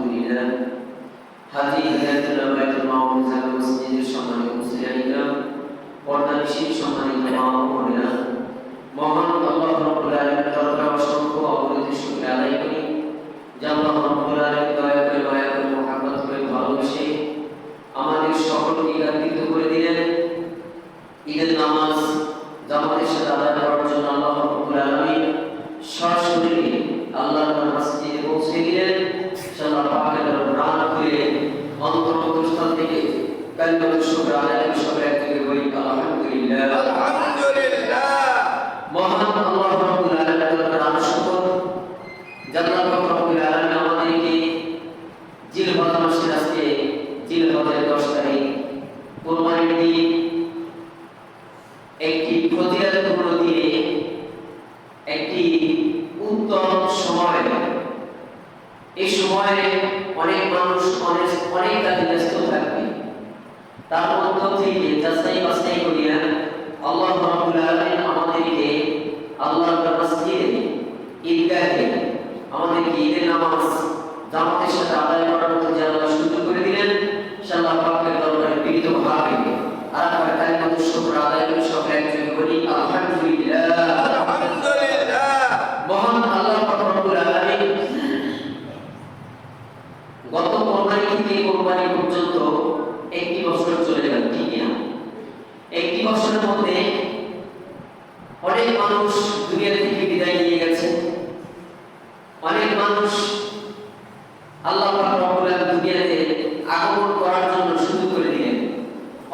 আলহামদুলিল্লাহ হাজি হিদায়াতুল্লাহ বাইতুল মামুন জামে মসজিদের সম্মানিত মুসলিম পর্দানিশীল সম্মানিত মা ও বোনেরা, মহান আল্লাহ রাব্বুল আলামিনের দরবারে অসংখ্য অগণিত শুকরিয়া আদায় করি যে আল্লাহ রাব্বুল আলামিন দয়া করে মায়া করে মহব্বত করে ভালোবেসে আমাদের সকলকে একত্রিত করে দিলেন। ঈদের নামাজ জামাতের সাথে আদায় করার জন্য আল্লাহ রাব্বুল আলামিন সরাসরি আল্লাহর মসজিদে পৌঁছে দিলেন। আল্লাহ পাকের প্রাণ খুলে অন্তর্স্থল থেকে কালিমাতুশ শুকর আদায় করে সবাই একত্রিত করি আলহামদুলিল্লাহ। আলহামদুলিল্লাহ। মহান আল্লাহ রাব্বুল আলামিনের নাম শুকর জান্নাত রাব্বুল আলামিন আমাদেরকে জিলহজ মাসের আজকে জিলহজের 10 তারিখ কুরবানির দিন, একটি ফজিলতপূর্ণ দিনে, একটি উত্তম সময়। এই সময়ে অনেক মানুষ অনেক কাজে ব্যস্ত থাকবে, তার মধ্য থেকে যাচাই বাছাই করিয়া আল্লাহ রাব্বুল আলামিন আমাদেরকে আল্লাহর মসজিদে ঈদগাহে আমাদেরকে ঈদের নামাজ জামাতের সাথে আদায় করার মতো যে আল্লাহ সুযোগ করে দিলেন, আল্লাহ পাকের দরবারে বিনীতভাবে আর একবার কালিমাতুশ শুকর আদায় করে সবাই একযোগে বলি আলহামদুলিল্লাহ। আলহামদুলিল্লাহ। মহান আল্লাহ রাব্বুল আলামিন গত কোরবানি থেকে কোরবানি পর্যন্ত একটি বছর চলে গেল, ঠিক না? একটি বছরের মধ্যে অনেক মানুষ দুনিয়া থেকে বিদায় নিয়ে গেছে, অনেক মানুষ আল্লাহ পাক রব্বুল আলামিন দুনিয়াতে আগমন করার জন্য সুযোগ করে দিলেন।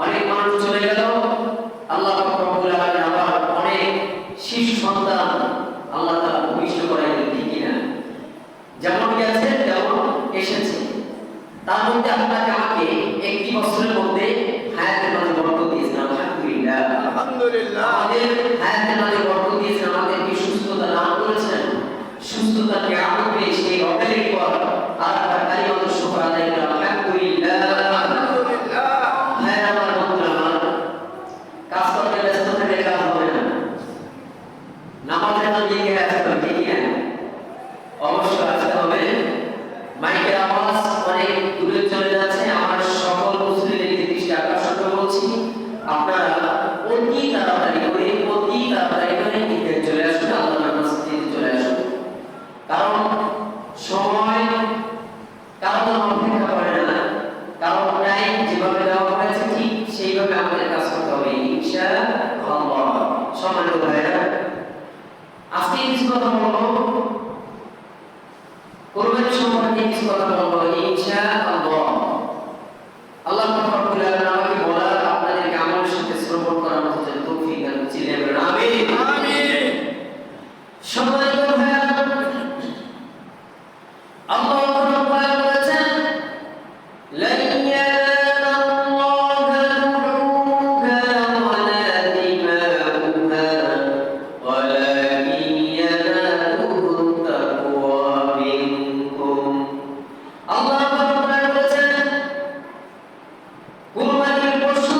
অনেক মানুষ চলে গেল, আল্লাহ পাক রব্বুল আলামিন আবার অনেক শিশু সন্তান আল্লাহ তাআলা ভূমিষ্ঠ করাইলেন, ঠিক না? যেমন গেছে তেমন এসেছে। তার মধ্যে আপনাকে আমাকে একটি বছরের মধ্যে হায়াতের মাঝে বরকত দিয়েছেন আলহামদুলিল্লাহ। আলহামদুলিল্লাহ। আমাদের হায়াতের মাঝে বরকত দিয়েছেন, আমাদেরকে সুস্থতা দান করেছেন। সুস্থতাকে আমল পেয়ে সেই রবের পর আর একটা কালিমাতুশ শুকর আদায় করে আলহামদুলিল্লাহ। আলহামদুলিল্লাহ। হ্যাঁ আমার বন্ধুরা, আমার কাজ করতে ব্যস্ত থাকলে কাজ হবে না, নামাজের জন্য এগিয়ে আসতে হবে, ঠিক না? অবশ্যই আসতে হবে। মাইকের আওয়াজ অনেক দূরে চলে যাচ্ছে, আমার সকল মুসলিমদের দৃষ্টি আকর্ষণ করে বলছি, আপনারা অতি তাড়াতাড়ি করে ঈদে চলে আসুন, আল্লাহর মসজিদে চলে আসুন। কারণ সময় কারো জন্য অপেক্ষা করে না, কারণ টাইম যেভাবে দেওয়া হয়েছে ঠিক সেইভাবে আমাদের কাজ করতে হবে ইনশাআল্লাহ। সম্মানিত ভাইরা, আজকে কিছু কথা বলবো কোরবানি সম্পর্কে, কিছু কথা বলবো ইনশাআল্লাহ। আল্লাহ পাক রব্বুল আলামিন আমাকে বলার আপনাদেরকে আমলের সাথে শ্রবণ করার মতো যেন তৌফিক দান করেন, আমিন আমিন। সম্মানিত ভাইরা, আল্লাহ রাব্বুল আলামিন বলেছেন লান ইয়ানাল্লাহা লুহুমুহা ওয়ালা দিমাউহা ওয়ালাকিন ইয়ানালুহু তাকওয়া মিনকুম। আল্লাহ রাব্বুল আলামিন বলেছেন কুরবানির পশু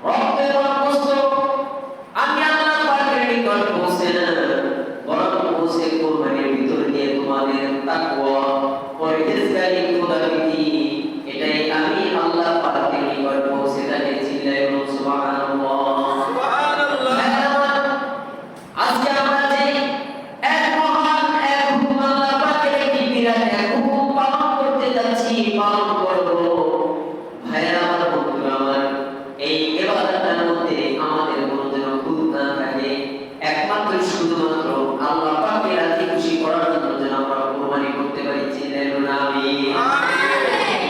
রক্তের গোশত আমি আল্লাহ পাকের নিকট পৌঁছে না, বরং পৌঁছে কুরবানির ভিতর দিয়ে তোমাদের তাকওয়া পরহেজগারি খোদাভীতি, এটাই আমি আল্লাহ পাকের নিকট পৌঁছে থাকে। চিল্লায়ে বলুন সুবহানাল্লাহ। সুবহানাল্লাহ। আজকে আমরা যে এক মহান এক হুকুম আল্লাহ পাকের একটি বিরাট এক হুকুম পালন করতে যাচ্ছি, পালন করব। ভাইরা আমার, বন্ধুরা আমার, এই ইবাদতের মধ্যে আমাদের কোনো যেন খুঁত না থাকে, একমাত্র শুধুমাত্র আল্লাহ পাকের রাজি খুশি করার জন্য যেন আমরা কুরবানি করতে পারি। চিল্লায়ে বলুন আমিন।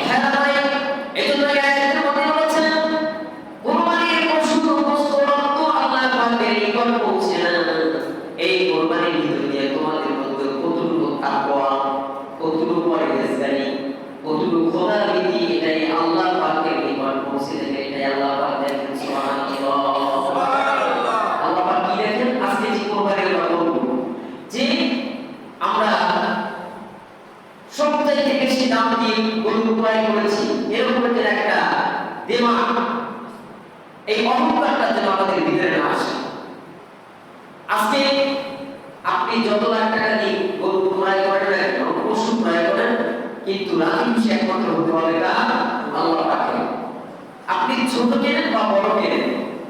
ভাইরা ভাই, এজন্য আয়াতের মধ্যে বলেছেন কুরবানির পশু গোশত রক্ত আল্লাহ পাকের নিকট পৌঁছে না। এই কুরবানির ভিতর দিয়ে তোমাদের মধ্যে কতটুকু তাকওয়া, কতটুকু পরহেজগারি, কতটুকু খোদাভীতি, এটাই আল্লাহ পাকের নিকট পৌঁছে থাকে। এটাই আল্লাহ পাক দেখেন, সুবহানাল্লাহ। সুবহানাল্লাহ। আল্লাহ পাক কি দেখেন? আজকে যে কুরবানির কথা বলবো, যে আমরা সবথেকে বেশি দাম দিয়ে গরু ক্রয় করেছি, এরকম একটা দিমাগ, এই অহংকারটা যেন আমাদের ভিতরে না আসে। আজকে আপনি যত লাখ টাকা দিয়ে গরু ক্রয় করেন না কেন, পশু ক্রয় করেন, কিন্তু রাজি খুশি একমাত্র হতে হবে কার? আল্লাহ পাকের। আপনি ছোট কেনেন বা বড় কেনেন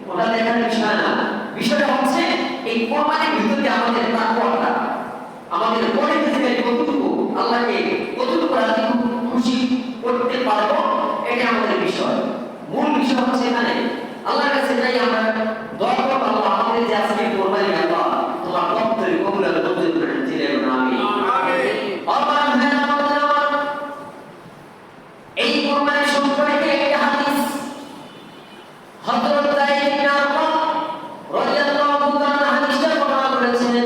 ওটা দেখার বিষয় না, বিষয়টা হচ্ছে এই কোরবানির ভিতরে আমাদের তাকওয়াটা, আমাদের মনে থেকে কতটুকু আল্লাহকে কতটুকু রাজি খুশি করতে পারবো, এটা আমাদের বিষয়। মূল বিষয় হচ্ছে এখানে আল্লাহর কাছে যাই আমরা দোয়া করব, আল্লাহ আমাদের যে আজকে কোরবানি, আল্লাহ তোমার পথে কবুল আর মঞ্জুর করে দিলেন। আমিন আমিন। এই কোরবানি সম্পর্কে একটা হাদিস হযরত যায়েদ ইবনে আরকাম রাদিয়াল্লাহু তাআলা হাদিসটা বর্ণনা করেছেন।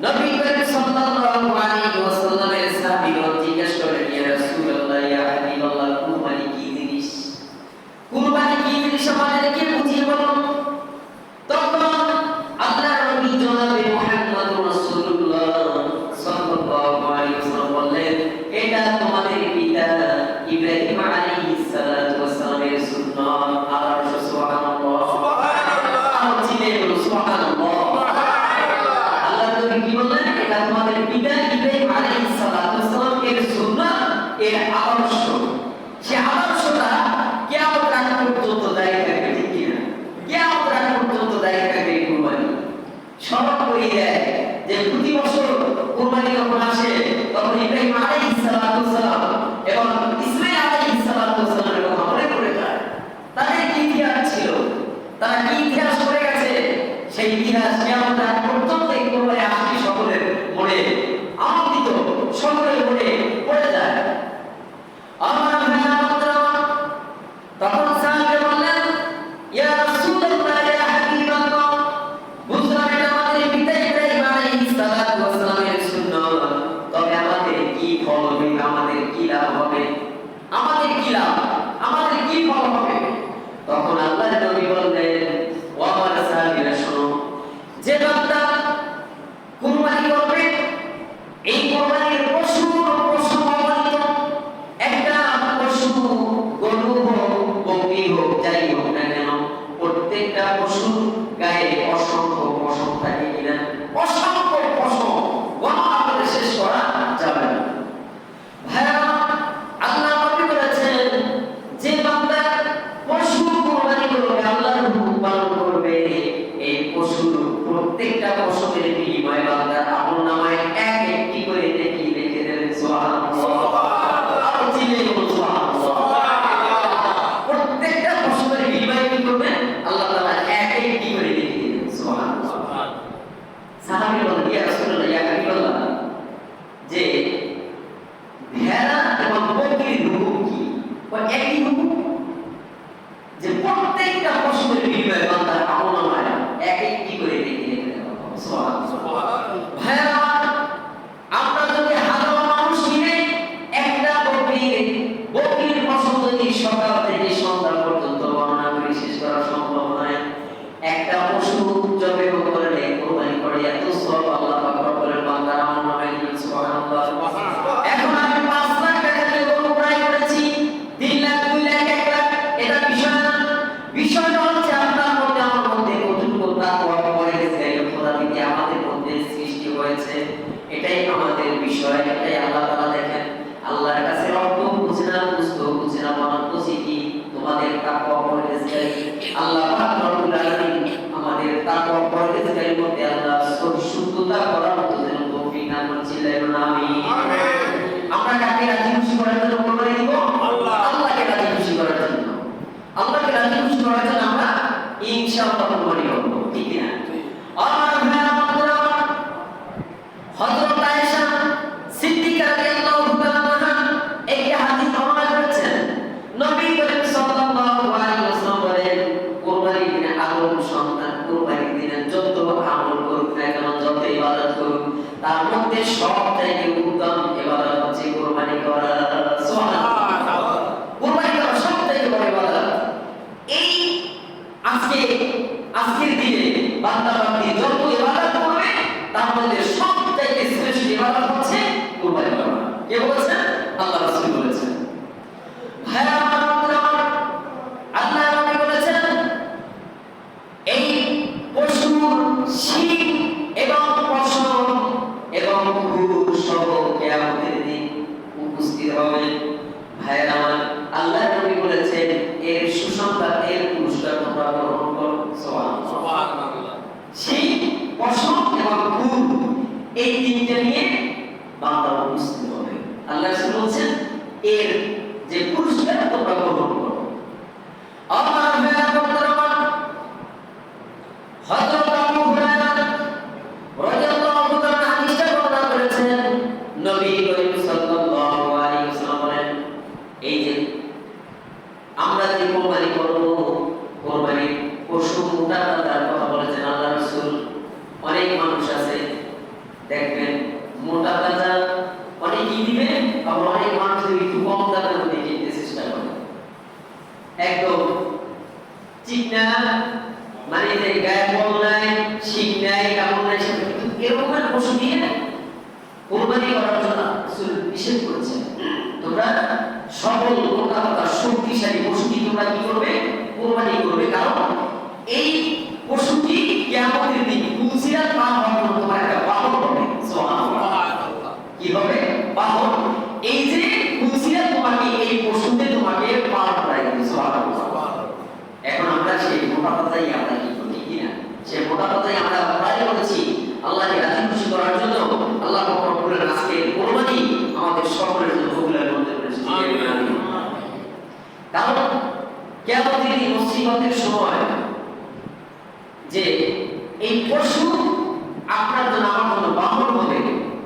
নবী করিম সাল্লাল্লাহু আলাইহি ওয়াসাল্লামের সাহাবীরা জিজ্ঞেস করলেন, ইয়া রাসূলুল্লাহ, ইয়া হাবিবাল্লাহ, কুরবানি কি জিনিস? কুরবানি কি জিনিস আমাদেরকে বুঝিয়ে বলুন। তখন আল্লাহর নবী জনাবে মুহাম্মদুর রাসূলুল্লাহ সাল্লাল্লাহু আলাইহি ওয়াসাল্লাম বললেন, এটা তোমাদের পিতা ইব্রাহিম আলাইহিস সালাতু ওয়াস সালামের সুন্নাত। আর সুবহানাল্লাহ, সুবহানাল্লাহ, আর চিনে বলো সুবহানাল্লাহ। আল্লাহর নবী কি বললেন? এটা তোমাদের পিতা ইব্রাহিম আলাইহিস সালাতু ওয়াস সালামের সুন্নাত, এর আদর্শ। সে আদর্শটা কিয়ামত আগ পর্যন্ত দায়ী থাকবে, ঠিক কি না? কিয়ামত আগ পর্যন্ত দায়ী থাকবে এই কুরবানি। স্মরণ করিয়ে দেয় যে প্রতি বছর কুরবানি যখন আসে তখন ইব্রাহিম আলাইহিস সালাতু ওয়াস সালাম এবং ইসমাঈল আলাইহিস সালাতু ওয়াস সালামের কথা মনে পড়ে যায়। তাদের কি ইতিহাস ছিল, তারা কি ইতিহাস করে গেছে, সেই ইতিহাস কিয়ামত আগ পর্যন্ত এই কুরবানি আসলে সকলের মনে আনন্দিত, সকলের মনে পড়ে যায়। আমার ভাইরা তখন সাহাবী বললেন, ইয়া রাসূলুল্লাহ, ইয়া হাবিবাল্লাহ, বুঝলাম এটা আমাদের পিতা ইব্রাহিম আলাইহিস সালাতু ওয়াস সালামের সুন্নাত, তবে আমাদের কি ফল হবে, আমাদের কি লাভ হবে, আমাদের কি লাভ, আমাদের কি ফল হবে? তখন আল্লাহর নবী বললেন, ও আমার সাহাবীরা শোনো, যে বান্দা কুরবানি করবে, এই কুরবানির পশু অবমানিত, একটা পশু গরু হোক, বকরি হোক, যাই হোক না কেন, প্রত্যেকটা পশুর গায়ে অসংখ্য পশম থাকে কিনা, অসংখ্য পশম গণনা করে শেষ করা যাবে না। ভাইরা, আল্লাহ নবী বলেছেন, যে বান্দা পশু কুরবানি করবে, আল্লাহর হুকুম পালন করবে, এই পশুর প্রত্যেকটা পশমের বিনিময়ে বান্দার আমলনামায় এক একটি করে নেকি লিখে দেবেন। সুবহানাল্লাহ, আর চিনে বলুন সুবহানাল্লাহ। প্রত্যেকটা পশমের বিনিময়ে কি করবেন? আল্লাহ তাআলা এক একটি করে লিখে দিবেন। সুবহানাল্লাহ। সাহাবী বলেন, ইয়া রাসূলুল্লাহ, ইয়া হাবিবাল্লাহ, যে ভেড়া এবং বকরির হুকুম কি? একই হুকুম, যে প্রত্যেকটা পশমের বিনিময়ে বান্দার আমলনামায় এক একটি করে নেকি লিখে দেওয়া হবে। সুবহানাল্লাহ। ভাইরা, আমরা যদি হাজার মানুষ কিনে একটা বকরির পশম যদি সকাল থেকে সন্ধ্যা পর্যন্ত গণনা করে শেষ করা সম্ভব নয়, একটা পশু জবে করলে কোরবানি করে এত সওয়াব আল্লাহ পাক রব্বুল বান্দার আমলনামায় দিবেন। সুবহানাল্লাহ। এখন আমি 5 লাখ টাকা দিয়ে গরু ক্রয় করেছি, 3 লাখ, 2 লাখ, 1 লাখ, এটা বিষয় না। বিষয়টা হচ্ছে আপনার মধ্যে, আমার মধ্যে কতটুকু তাকওয়া পরহেজগারি খোদাবীতি আমাদের মধ্যে সৃষ্টি হয়েছে, এটাই আমাদের বিষয়। এটাই আল্লাহ তাআলা দেখেন। আল্লাহর কাছে রব্ব বুঝে না, বুঝতো বুঝে না, মানত কি তোমাদের তাকওয়া পরহেজগারি। আল্লাহ পাক রব্বুল আলামিন আমাদের তাকওয়া পরহেজগারির মধ্যে আল্লাহ শুদ্ধতা করার মতো যেন তৌফিক দান করেন। চিল্লাইবেন আমিন। আমরা কাকে রাজি খুশি করার জন্য কোরবানি দিব? আল্লাহকে রাজি খুশি করার জন্য। আল্লাহকে রাজি খুশি করার জন্য আমরা ইনশাআল্লাহ কোরবানি করব, ঠিক না? আমার ভাইরা বন্ধুরা, হযরত আয়েশা সিদ্দিকা রাদিয়াল্লাহু তাআলা আনহা এই হাদিস বর্ণনা করেছেন। নবী করিম সাল্লাল্লাহু আলাইহি ওয়াসাল্লাম বলেন, কুরবানির দিনে আদম সন্তান কুরবানির দিনে যত আমল করুক না কেন, যত ইবাদত করুক, তার মধ্যে সবথেকে উত্তম ইবাদত হচ্ছে কুরবানি করা। সুবহানাল্লাহ। কুরবানি করা সবথেকে বড় ইবাদত। এই আজকের দিনে বান্দা বান্দি যত এই তিনটা নিয়ে বান্দা মুসলিম হবে। আল্লাহ রাসূল বলছেন এর যে পুরস্কার তোমরা গ্রহণ করো। আমার ভাইরা বন্ধুরা, হযরত আবু হুরায়রা রাদিয়াল্লাহু তাআলা হাদিসটা বর্ণনা করেছেন, নবী করিম সাল্লাল্লাহু আলাইহি ওয়াসাল্লাম বলেন, এই যে আমরা যে কোরবানি করব, কোরবানির পশু মোটা তাজার কথা বলেছেন আল্লাহ রাসূল। অনেক মানুষ আছে দেখবেন মোটা তাজা অনেকই দিবে, আবার অনেক মানুষ একটু কম দামের মধ্যে কিনতে চেষ্টা করে। একদম চিকনা মানে যে গায়ে বল নাই, শিং নাই, কামড় নাই, কিন্তু এরকমের পশু দিয়ে কোরবানি করার জন্য রাসূল নিষেধ করেছেন। তোমরা সবল মোটা তাজা শক্তিশালী পশু দিয়ে তোমরা কি করবে? কোরবানি করবে। কারণ এই পশুটি কিয়ামতের দিন কুলসিরাত পার হওয়ার জন্য তোমার একটা বাহন হবে। সুবহানাল্লাহ। কি হবে? বাহন। এই যে কুলসিরাত তোমাকে এই পশুতে তোমাকে পার করায় দিবে। সুবহানাল্লাহ। এখন আমরা সেই মোটা তাজাই আমরা কি করি কিনা? সেই মোটা তাজাই আমরা প্রায় করেছি আল্লাহকে রাজি খুশি করার জন্য। আল্লাহ পাক বলেন আজকে কোরবানি আমাদের সকলের জন্য কবুলের মধ্যে করেছে। আমিন। কারণ কিয়ামতের দিন মুসিবতের সময় যে এই পশু আপনার জন্য আমার জন্য বাহন হবে,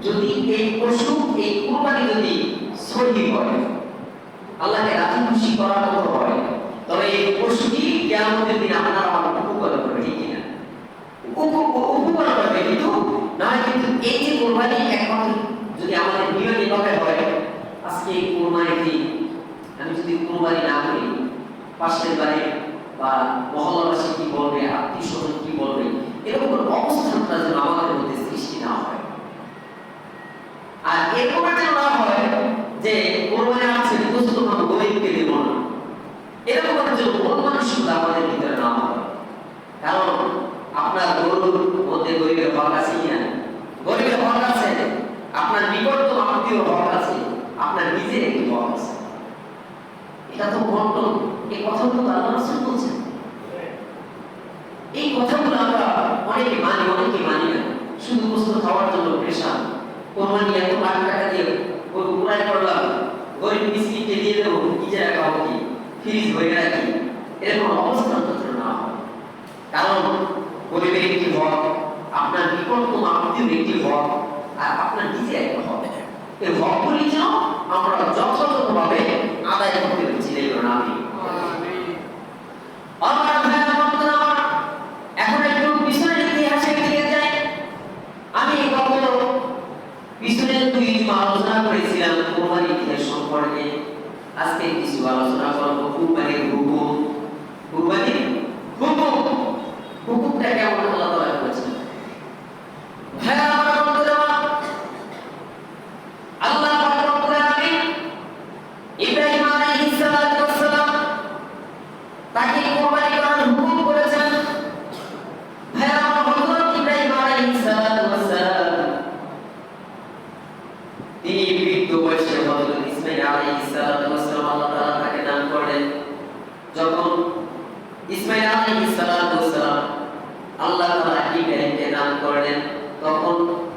যদি এই পশু এই কুরবানি যদি সহি হয়, আল্লাহকে রাজি খুশি করার মতো হয়, তবে এই পশুটি কিয়ামতের দিন আপনার আমার উপকার করবে। ঠিক কিনা? উপকার করবে, কিন্তু নয় কিন্তু এই যে কুরবানি একমাত্র যদি আমাদের নিয়ম এভাবে হয়, আজকে এই কুরবানির দিন আমি যদি কুরবানি না করি, পাশের বাড়ি বা মহল্লাবাসী কি বলবে, আত্মীয় স্বজন কি বলবে, এরকম অবস্থানটা যেন আমাদের মধ্যে সৃষ্টি না হয়। আর এরকম যেন না হয় যে কোরবানি আছে গোশত আমরা গরিবকে দেব না, এরকম যেন মন মানসিকতা আমাদের ভিতরে না হয়। কারণ আপনার গরুর মধ্যে গরিবের হক আছে কিনা? গরিবের হক আছে, আপনার নিকটতম আত্মীয় হক আছে, আপনার নিজের একটি হক আছে। এটা তো বন্টন। এই কথাগুলো আল্লাহ রাসূল বলছেন। এই কথাগুলো আমরা অনেকে মানি, অনেকে মানি না। শুধু গোশত খাওয়ার জন্য পেশান। কোরবানি এত লাখ টাকা দিয়ে গরু কুরবানি করলাম, গরিব মিসকিনকে দিয়ে দেবো, নিজে রাখা হবে কি, ফ্রিজ হয়ে রাখি, এরকম অবস্থান যাতে না হয়। কারণ গরিবের একটি হক, আপনার নিকটতম আত্মীয়ের একটি হক, আর আপনার নিজের একটা হক। এই হকগুলি যেন আমরা যথাযথভাবে আদায় করতে পেরেছি। আমি আমার ভাইরা বন্ধুরা, এখন একটু পিছনের ইতিহাসের দিকে যাই। আমি গত পিছনের দুই আলোচনা করেছিলাম কোরবানির ইতিহাস সম্পর্কে। আজকে কিছু আলোচনা করব কোরবানির হুকুম। কোরবানির হুকুমটা কেমন আল্লাহ তাআলা করেছেন। ভাইরা বন্ধুরা, আল্লাহ পাক রব্বুল আলামিন ইব্রাহিম আলাইহিস সালাতু ওয়াস সালাম তাকে কোরবানি করার হুকুম করেছেন। ভাইরা বন্ধুরা, ইব্রাহিম আলাইহিস সালাতু ওয়াস সালাম তিনি বৃদ্ধ বয়সে হযরত ইসমাঈল আলাইহিস সালাতু ওয়াস সালাম আল্লাহ তাআলা তাকে দান করলেন। যখন ইসমাঈল আলাইহিস সালাতু ওয়াস সালাম আল্লাহ তাআলা ইব্রাহিমকে দান করলেন, তখন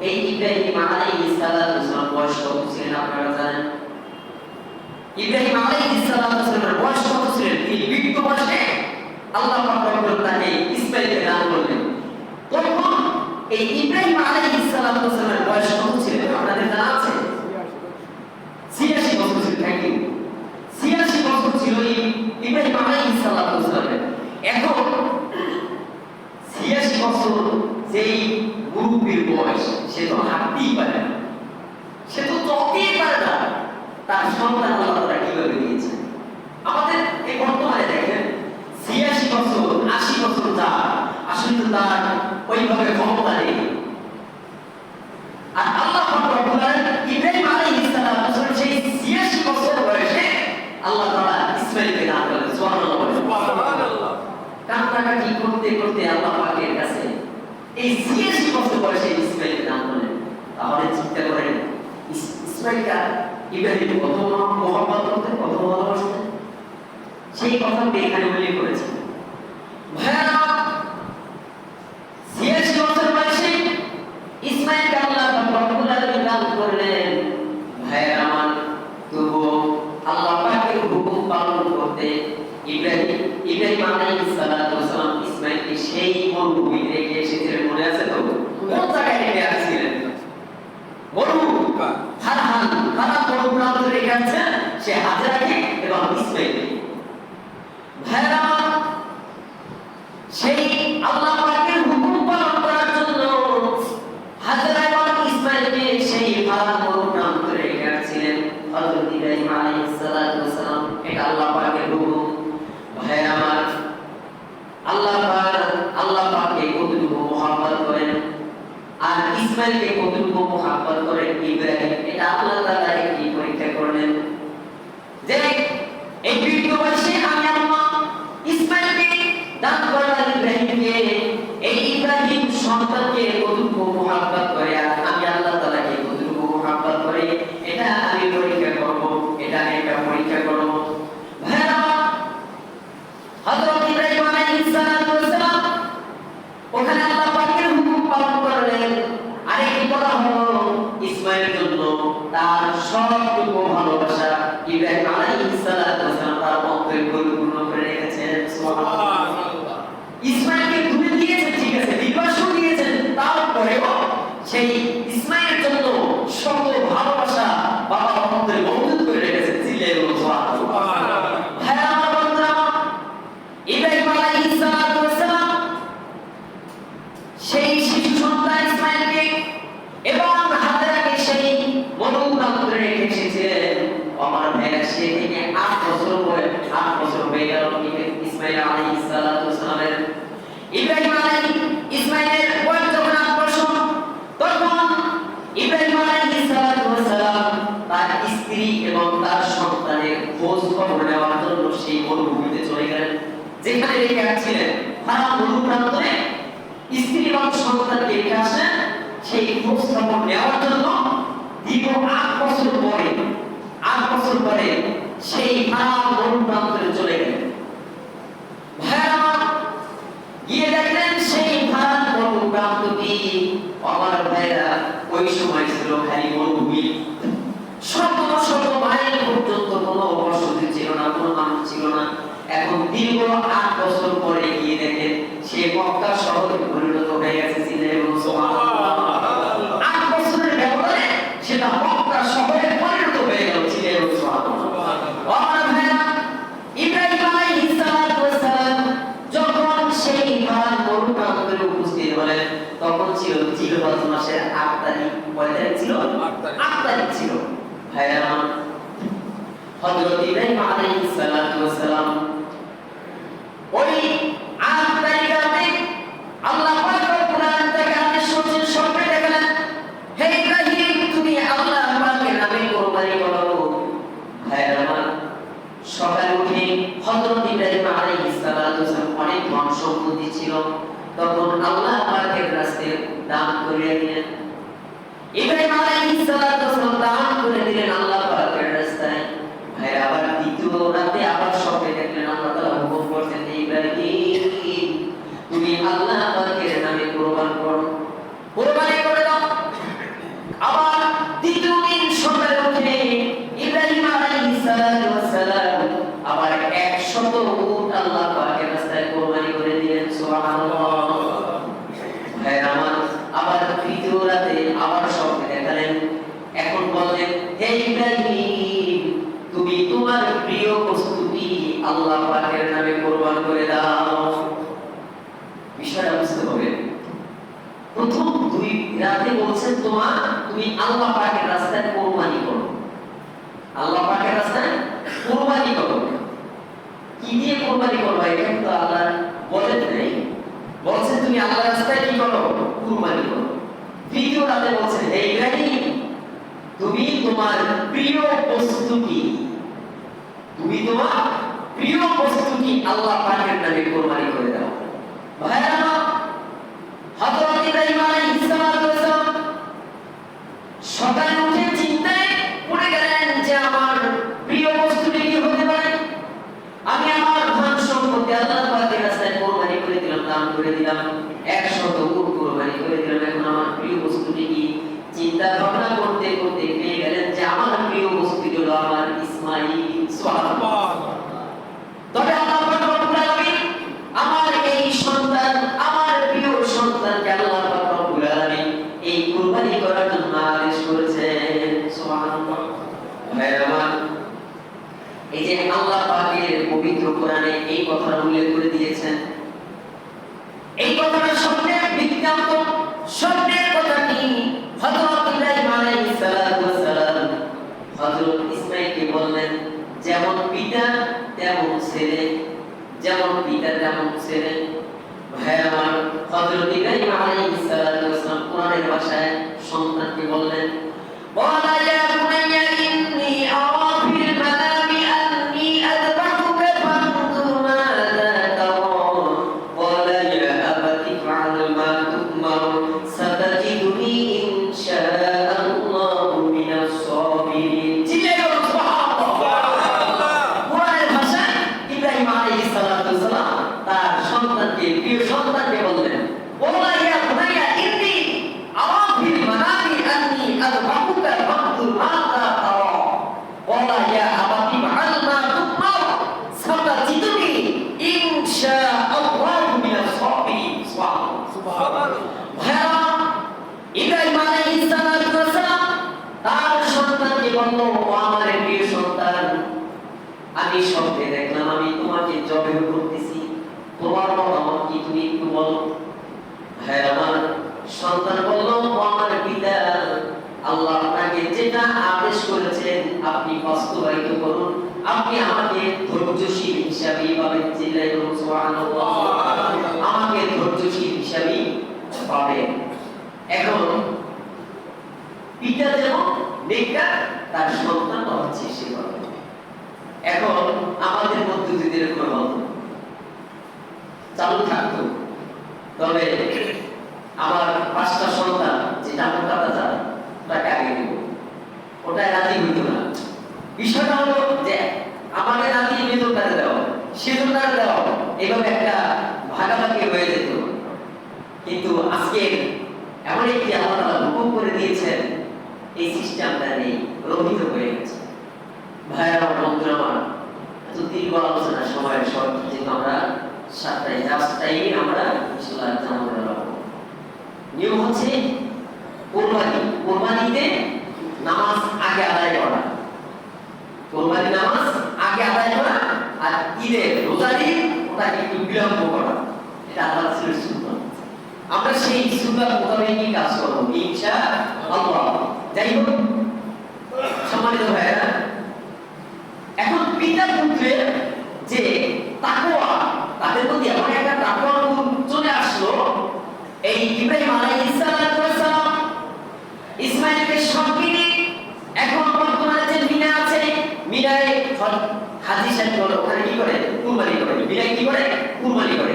এই ইব্রাহিম আলাইহিস সালাতু ওয়াস সালাম বয়স কত ছিলেন আপনারা জানেন? ইব্রাহিম আলাইহিস সালাতু ওয়াস সালামের বয়স কত ছিলেন? তিনি বৃদ্ধ বয়সে আল্লাহ পাক রব্বুল তাকে ইসমাঈলকে দান করলেন। তখন এই ইব্রাহিম আলাইহিস সালাতু ওয়াস সালামের বয়স কত ছিল আপনাদের জানা আছে? 86 বছর ছিল। Thank you. 86 বছর ছিল ইব্রাহিম আলাইহিস সালাতু ওয়াস সালামের। এখন 86 বছর যেই মুরব্বির বয়স, সে তো হাঁটতেই পারে না, সে তো চলতেই পারে না, তার সন্তান আল্লাহ তাআলা কিভাবে দিয়েছেন? আমাদের এই বর্তমানে দেখেন 86 বছর 80 বছর যার আসলে তো তার ওইভাবে ক্ষমতা নেই। আর আল্লাহ পাক রব্বুল আলামিন ইব্রাহিম আলাইহিস সালাম সেই 86 বছর বয়সে আল্লাহ তাআলা ইসমাঈলকে দান করলেন। সুবহানাল্লাহ। সুবহানাল্লাহ। কান্নাকাটি করতে করতে আল্লাহ পাকের কাছে এই 86 বছর বয়সে ইসমাঈলকে দান করলেন। তাহলে চিন্তা করেন ইসমাঈলকে ইব্রাহিম কত মহব্বত করতেন, কত ভালোবাসতেন, সেই কথাটি এখানে উল্লেখ করেছেন। ভাইরা 86 বছর বয়সে ইসমাঈলকে আল্লাহ করতে ইব্রাহিম আলাইহিস সালাতু ওয়াস সালাম ইসমাঈলকে সেই মরুভূমিতে রেখে এসেছিলেন, মনে আছে তো? কোন জায়গায় রেখে আসছিলেন? মরু প্রান্ত রেখে আছেন সে হাজেরাকে এবং ইসমাঈলকে। ভাইরা, সেই আল্লাহ পাকের হুকুম পালন করার জন্য হাজেরা এবং ইসমাঈলকে সেই মরু প্রান্ত রেখে আসছিলেন হযরত ইব্রাহিম আলাইহিস সালাতু ওয়াস সালাম। এটা আল্লাহ পাকের হুকুম। ভাইরা আমার, আল্লাহ পাককে কতটুকু মুহাব্বত করেন আর ইসমাঈলকে কতটুকু মুহাব্বত করেন ইব্রাহিম, এটা আল্লাহ তাআলা একটি পরীক্ষা করলেন যে এই বৃদ্ধ বয়সে আমি আল্লাহ ইসমাঈলকে দান করলাম ইব্রাহিমকে, এই ইব্রাহিম সন্তানকে কতটুকু মুহাব্বত করে আর আমি আল্লাহ তাআলাকে কতটুকু মুহাব্বত করে, এটা আমি পরীক্ষা করব, এটা আমি একটা পরীক্ষা করব। ভাইরা, হযরত ইব্রাহিম আলাইহিস সালাতু ওয়াস সালাম ওখানে আল্লাহ পাকের হুকুম পালন করলেন। আরেকটি কথা হলো ইসমাঈলের জন্য তার সবটুকু ভালোবাসা ইব্রাহিম আলাইহিস সালাতু ওয়াস সালাম তার অন্তরে পরিপূর্ণ করে রেখেছেন। সুবহানাল্লাহ। ইসমাঈলকে দূরে দিয়েছেন, ঠিক আছে, বিবাসও দিয়েছেন, তারপরেও সেই ইসমাঈলের জন্য সকল ভালোবাসা বাবা অন্তরে মজুদ করে রেখেছেন। চিল্লায়ে বলুন সুবহানাল্লাহ। ভাইরা আমার, বন্ধুরা, ইব্রাহিম আলাইহিস সালাতু ওয়াস সালাম সেই শিশু সন্তান ইসমাঈলকে এবং হাজেরাকে সেই মরু প্রান্তরে রেখে এসেছিলেন। আমার ভাইরা, সে থেকে 8 বছর হয়ে গেল ইসমাঈল আলাইহিস সালাতু ওয়াস সালামের। ইসমাঈলের বয়স যখন 8 বছর, তখন ইব্রাহিম আলাইহিস সালাতু ওয়াস সালাম তার স্ত্রী এবং তার সন্তানের খোঁজ খবর নেওয়ার জন্য সেই মরুভূমিতে চলে গেলেন, যেখানে রেখে আসছিলেন তারা মরু প্রান্তরে স্ত্রী এবং সন্তানকে রেখে আসেন সেই খোঁজ খবর নেওয়ার জন্য। দীর্ঘ 8 বছর পরে সেই মরু প্রান্তরে চলে গেলেন। ভাইরা, গিয়ে দেখলেন সেই মরু প্রান্তটি, আমার ভাইরা, ওই সময় ছিল খালি মরুভূমি, শত মাইল পর্যন্ত কোনো বসতি ছিল না, কোনো মানুষ ছিল না। এখন দীর্ঘ 8 বছর পরে গিয়ে দেখেন সে মক্কা শহরে পরিণত হয়ে গেছে। সুবহানাল্লাহ। 8 বছরের ব্যবধানে সেটা মক্কা শহরে পরিণত হয়ে গেল। সুবহানাল্লাহ। আমার ভাইরা, ইব্রাহিম আলাইহিস সালাতু ওয়াস সালাম যখন সেই মরু প্রান্তরে উপস্থিত হলেন, তখন ছিল জিলহজ মাসের 8 তারিখ। কয় তারিখ ছিল? 8 তারিখ ছিল। ভাইরা, হযরত ইব্রাহিম আলাইহিস সালাতু ওয়াস সালাম ওই 8 তারিখে আল্লাহ পাক কোরআন থেকে আমাদের সূর্যের স্বপ্নে দেখালেন, হে ইব্রাহিম, তুমি আল্লাহ পাকের নামে কুরবানি করো। ভাইরা আমার, সকালে উঠে হযরত ইব্রাহিম আলাইহিস সালাতু ওয়াস সালাম অনেক ধন সম্পত্তি ছিল, তখন আল্লাহ পাকের রাস্তায় দান করে দিলেন। ইব্রাহিম আলাইহিস সালাতু ওয়াস সালাম দান করে দিলেন আল্লাহ পাকের রাস্তায়। ভাইরা, আবার দ্বিতীয় রাতে আবার স্বপ্নে দেখলেন আল্লাহ তাআলা হুকুম করছেন, ইব্রাহিম, তুমি আল্লাহ পাকের নামে কুরবানি করে দাও। আবার দ্বিতীয় দিন সকালে উঠে ইব্রাহিম আলাইহিস সালাতু ওয়াস সালাম আবার 100 উট আল্লাহ পাকের রাস্তায় কুরবানি করে দিলেন। সুবহানাল্লাহ। ভাইরা আমার, আবার তৃতীয় রাতে আবার স্বপ্নে দেখালেন, এখন বলেন, হে ইব্রাহিম, তুমি তোমার প্রিয় বস্তুটি আল্লাহ পাকের নামে কুরবান করে দাও। বিষয়টা বুঝতে হবে। প্রথম 2 রাতে বলছেন তুমি আল্লাহ পাকের রাস্তায় কুরবানি করো, আল্লাহ পাকের রাস্তায় কুরবানি করো। কি দিয়ে কুরবানি করবে এটা কিন্তু আল্লাহ বলেন নাই, বলছেন তুমি আল্লাহর রাস্তায় কি করো? কুরবানি করো। তৃতীয় রাতে বলছেন, হে ইব্রাহিম, তুমি তোমার প্রিয় বস্তুটি আল্লাহ পাকের নামে কুরবানি করে দাও। ভাইরা, হযরত ইব্রাহিম আলাইহিস সালাতু ওয়াস সালাম সকালে উঠে চিন্তায় পড়ে গেলেন যে আমার প্রিয় বস্তুটি কি হতে পারে। আমি আমার ধন সম্পত্তি আল্লাহ পাকের রাস্তায় কুরবানি করে দিলাম, দান করে দিলাম, 100 উট কুরবানি করে দিলাম, এখন আমার প্রিয় বস্তুটি কি? চিন্তা ভাবনা করতে করতে পেয়ে গেলেন যে আমার প্রিয় বস্তুটি হলো আমার ইসমাঈল। সুবহানাল্লাহ। এই যে আল্লাহ পাকের পবিত্র কোরআনে এই কথাটা উল্লেখ করে দিয়েছেন। এই কথাটা স্বপ্নের বিজ্ঞাপন, স্বপ্নের কথাটি হযরত ইব্রাহিম আলাইহিস সালাতু ওয়াস সালাম হযরত ইসমাঈলকে বললেন, যেমন পিতা তেমন ছেলে, যেমন পিতা তেমন ছেলে। ভাই আমার, হযরত ইব্রাহিম আলাইহিস সালাতু ওয়াস সালাম কোরআনের ভাষায় সন্তানকে বললেন, ওয়ালা ইয়া বুনাইয়া ইন্নী আরা ফিল মানামি আন্নী আযবাহুকা ফানজুর মাযা তারা। ওয়ালা ইয়া আবাতি ফা'আল মা তু'মার সাতাজিদুনি ইনশাআল্লাহু মিনাস সাবিরিন। চিল্লাইয়া বলুন সুবহানাল্লাহ। কোরআনের ভাষায় ইব্রাহিম আলাইহিস সালাতু ওয়াস সালাম তার সন্তানকে, প্রিয় সন্তানকে বললেন, ওয়ালা ইয়া বুনাইয়া ইন্নী আরা ফিল মানামি আন্নী আযবাহুকা ফানজুর মাযা তারা। ওয়ালা ইয়া আবাতি ফা'আল মা তু'মার সাতাজিদুনি ইনশাআল্লাহু মিনাস সাবিরিন। সুবহানাল্লাহ। ভাইরা, ইব্রাহিম আলাইহিস সালাতু ওয়াস সালাম তার সন্তানকে বলল, ও আমার প্রিয় সন্তান, আমি স্বপ্নে দেখলাম আমি তোমাকে জবাই করতেছি, তোমার মতামত কি, তুমি একটু বলো। হ্যাঁ, আমার সন্তান বলল, ও আমার পিতা, আল্লাহ আপনাকে যেটা আদেশ করেছেন আপনি বাস্তবায়িত করুন, আপনি আমাকে ধৈর্যশীল হিসাবে পাবেন। চিল্লাই বলুন সুবহানাল্লাহ। আমাকে ধৈর্যশীল হিসাবে পাবেন। এখন পিতা যেমন নেককার, তার সন্তান হচ্ছে সেভাবে। এখন আমাদের মধ্যে যদি এরকম হতো, চালু থাকতো, তবে আমার 5টা সন্তান যেটা আমার কাটা যায় তাকে আগে দিব, ওটাই রাজি হইত না। বিষয়টা হলো যে আমাকে রাজি বেতনটাকে দেওয়া, সেজনটাকে দেওয়া, এভাবে একটা ভাগাভাগি হয়ে যেত। কিন্তু আজকে এমন একটি আল্লাহ হুকুম করে দিয়েছেন, এই সিস্টেমটা নেই, রহিত হয়ে গেছে। ভাইরা আমার, বন্ধুরা আমার, এত দীর্ঘ আলোচনা সময়ের শর্ট, যেহেতু আমরা 7টায় জাস্ট টাইমে আমরা ইনশাআল্লাহ জানাবো। নিয়ম হচ্ছে কোরবানিতে নামাজ আগে আদায় করা, কোরবানি নামাজ আগে আদায় করা, আর ঈদের রোজার ওটাকে একটু বিলম্ব করা, এটা আল্লাহ রাসূলের সুন্নাত। আমরা সেই সুন্নাত মোতাবেকই কাজ করব ইনশাআল্লাহ। যাই হোক সম্মানিত ভাইরা, এখন পিতা পুত্রের যে তাকওয়া, তাদের প্রতি এমন একটা তাকওয়া চলে আসলো। এই ইব্রাহিম আলাইহিস সালাতু ওয়াস সালাম ইসমাঈলকে সঙ্গে নিয়ে এখন বর্তমানে যে মিনা আছে, মিনায় হাজী সাহেব বলে ওখানে কি করে, কুরবানি করে। মিনায় কি করে, কুরবানি করে।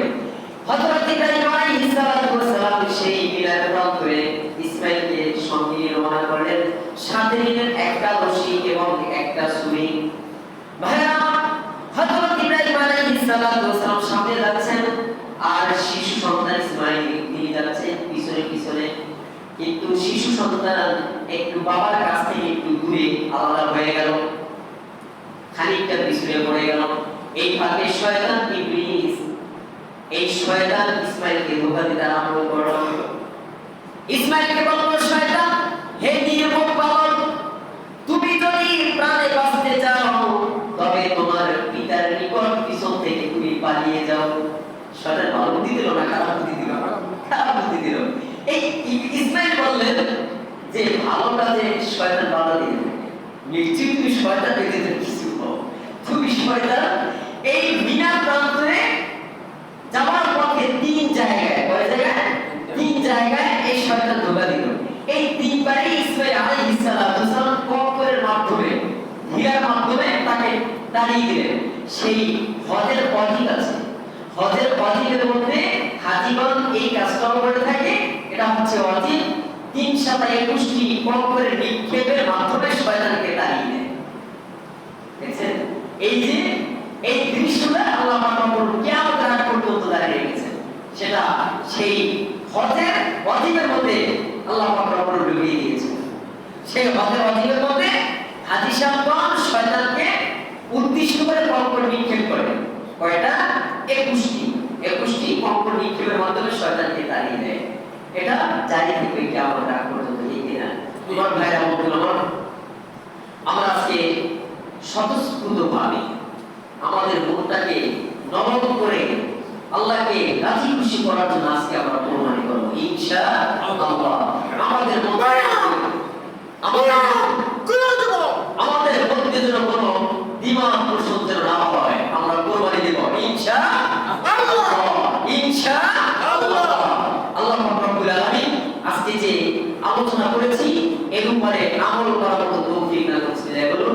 হযরত ইব্রাহিম আলাইহিস সালাতু ওয়াস সালাম সেই মিনার প্রান্তরে ইসমাঈলকে সঙ্গে নিয়ে রওনা করলেন, সাথে নিলেন একটা রশি এবং একটা ছুরি। ভাইরা, হযরত ইব্রাহিম আলাইহিস সালাতু ওয়াস সালাম সামনে যাচ্ছেন, আর শিশু সন্তান ইসমাঈল তিনি যাচ্ছেন পিছনে পিছনে। কিন্তু শিশু সন্তান একটু বাবার কাছ থেকে একটু দূরে আলাদা হয়ে গেল, খানিকটা পিছনে পড়ে গেল। এই ফাঁকে শয়তান ইবলিস, এই শয়তান ইসমাঈলকে ধোঁকা দিতে আরম্ভ করল। ইসমাঈলকে বলল শয়তান, হে নির্বোধ বালক, তুমি যদি প্রাণে বাঁচতে চাও তবে তোমার পিতার নিকট পিছন থেকে তুমি পালিয়ে যাও। শয়তান ভালো বুদ্ধি দিল না খারাপ বুদ্ধি দিল? খারাপ বুদ্ধি দিল। এই ইসমাঈল বললেন যে ভালো কাজে শয়তান বাধা দিয়ে দেবে, নিশ্চয়ই তুমি শয়তান দেখে কিছু হও, তুমি শয়তান। এই মিনা প্রান্তরে যাওয়ার পথে 3 জায়গায়, কয় জায়গায়? 3 জায়গায় এই শয়তান ধোঁকা দিল। এই 3 বারই ইসমাঈল আলাইহিস সালাতু ওয়াস সালাম কবরের মাধ্যমে, হীরার মাধ্যমে তাকে তাড়িয়ে দিলেন। সেই হজের অধিক আছে, হজের অধিকের মধ্যে হাজীগণ এই কাজটা করে থাকে, এটা হচ্ছে অজিব। 321টি কবরের নিক্ষেপের মাধ্যমে শয়তানকে তাড়িয়ে দেয়। দেখছেন এই যে এই দৃশ্যটা আল্লাহ পাক কিয়ামতের আগ পর্যন্ত দাঁড়িয়ে রেখেছেন, সেটা সেই হজের অজিবের মধ্যে আল্লাহ পাক রব্বুল ঢুকিয়ে দিয়েছেন। সেই হজের অজিবের মধ্যে হাজী সাহেবগণ শয়তানকে উদ্দেশ্য করে কবর নিক্ষেপ করে। কয়টা? 21টি কবর নিক্ষেপের মাধ্যমে শয়তানকে তাড়িয়ে দেয়। এটা জারি থেকে কিয়ামতের আগ পর্যন্ত এই দিন। তোমার ভাইরা বলতো, আমরা আজকে স্বতঃস্ফূর্তভাবে আমাদের মনটাকে নরম করে আল্লাহকে রাজি খুশি করার জন্য আজকে আমরা কোরবানি করবো ইনশাআল্লাহ। আমাদের আমাদের মধ্যে যেন কোনো দিমাগ প্রশ্ন যেন না হয়, আমরা কোরবানি দেব ইনশাআল্লাহ ইনশাআল্লাহ। আল্লাহ রাব্বুল আলামিন আজকে যে আলোচনা করেছি এর উপরে আমল করার মতো তৌফিক দান করুন।